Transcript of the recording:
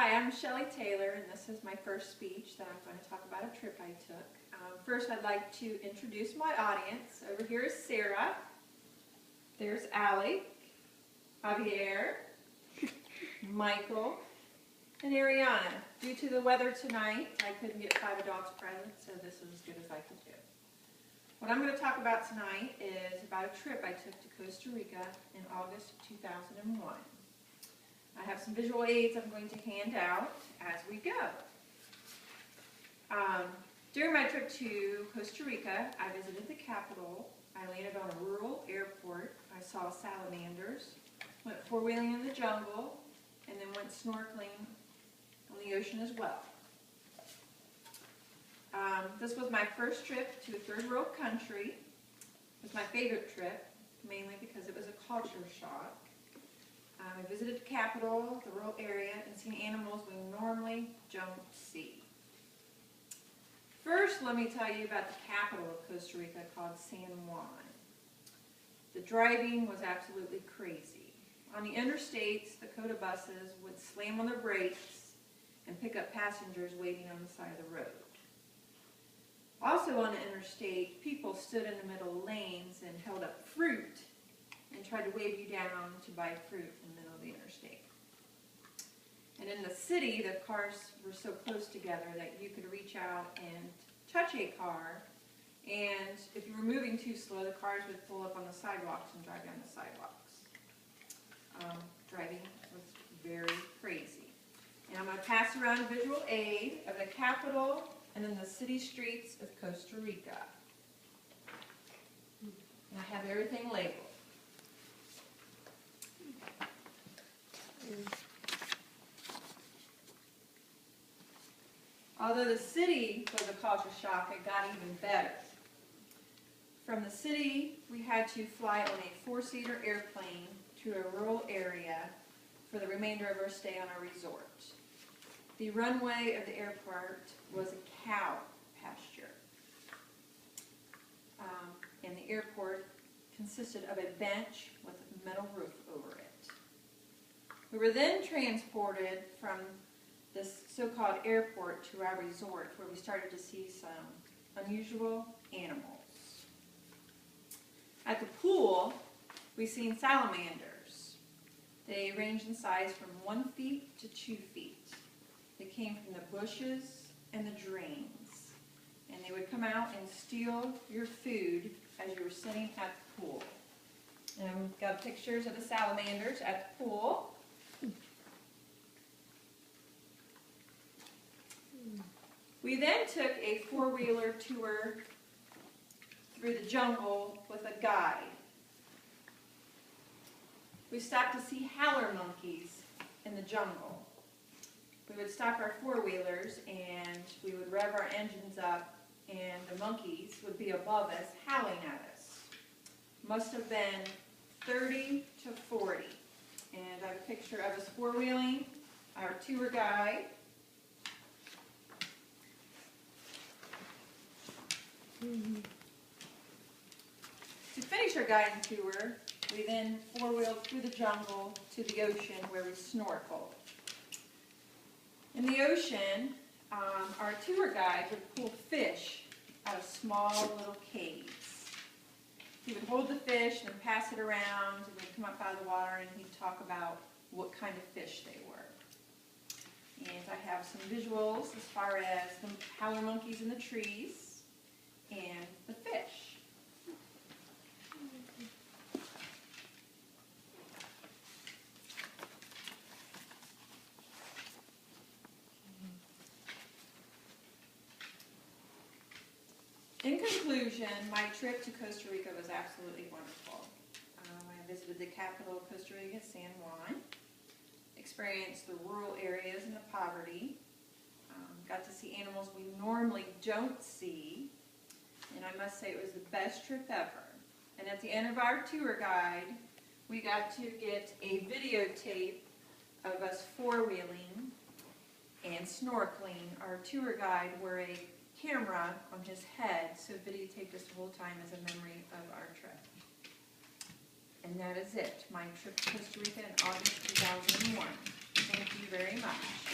Hi, I'm Shelley Taylor, and this is my first speech that I'm going to talk about a trip I took. First, I'd like to introduce my audience. Over here is Sarah. There's Allie, Javier, Michael, and Ariana. Due to the weather tonight, I couldn't get 5 adults present, so this is as good as I could do. What I'm going to talk about tonight is about a trip I took to Costa Rica in August of 2001. I have some visual aids I'm going to hand out as we go. During my trip to Costa Rica, I visited the capital. I landed on a rural airport. I saw salamanders, went four-wheeling in the jungle, and then went snorkeling on the ocean as well. This was my first trip to a third world country. It was my favorite trip, mainly because it was a culture shock. I visited the capital, the rural area, and seen animals we normally don't see. First, let me tell you about the capital of Costa Rica called San Juan. The driving was absolutely crazy. On the interstates, the Coda buses would slam on their brakes and pick up passengers waiting on the side of the road. Also on the interstate, people stood in the middle lanes and held up fruit and tried to wave you down to buy fruit in the middle of the interstate. And in the city, the cars were so close together that you could reach out and touch a car, and if you were moving too slow, the cars would pull up on the sidewalks and drive down the sidewalks. Driving was very crazy. And I'm going to pass around a visual aid of the capital and then the city streets of Costa Rica. And I have everything labeled. Although the city was a culture shock, it got even better. From the city, we had to fly on a 4-seater airplane to a rural area for the remainder of our stay on our resort. The runway of the airport was a cow pasture. And the airport consisted of a bench with a metal roof over it. We were then transported from this so-called airport to our resort, where we started to see some unusual animals. At the pool, we seen salamanders. They ranged in size from 1 feet to 2 feet. They came from the bushes and the drains, and they would come out and steal your food as you were sitting at the pool. And I've got pictures of the salamanders at the pool. We then took a 4-wheeler tour through the jungle with a guide. We stopped to see howler monkeys in the jungle. We would stop our 4-wheelers and we would rev our engines up, and the monkeys would be above us howling at us. Must have been 30 to 40. And I have a picture of us 4-wheeling, our tour guide. To finish our guiding tour, we then 4-wheeled through the jungle to the ocean where we snorkeled. In the ocean, our tour guide would pull fish out of small little caves. He would hold the fish and pass it around, and they'd come up out of the water, and he'd talk about what kind of fish they were. And I have some visuals as far as the howler monkeys in the trees and the fish. In conclusion, my trip to Costa Rica was absolutely wonderful. I visited the capital of Costa Rica, San Juan, experienced the rural areas and the poverty, got to see animals we normally don't see, and I must say it was the best trip ever. And at the end of our tour guide, we got to get a videotape of us 4-wheeling and snorkeling. Our tour guide wore a camera on his head, so videotaped us the whole time as a memory of our trip. And that is it, my trip to Costa Rica in August 2001. Thank you very much.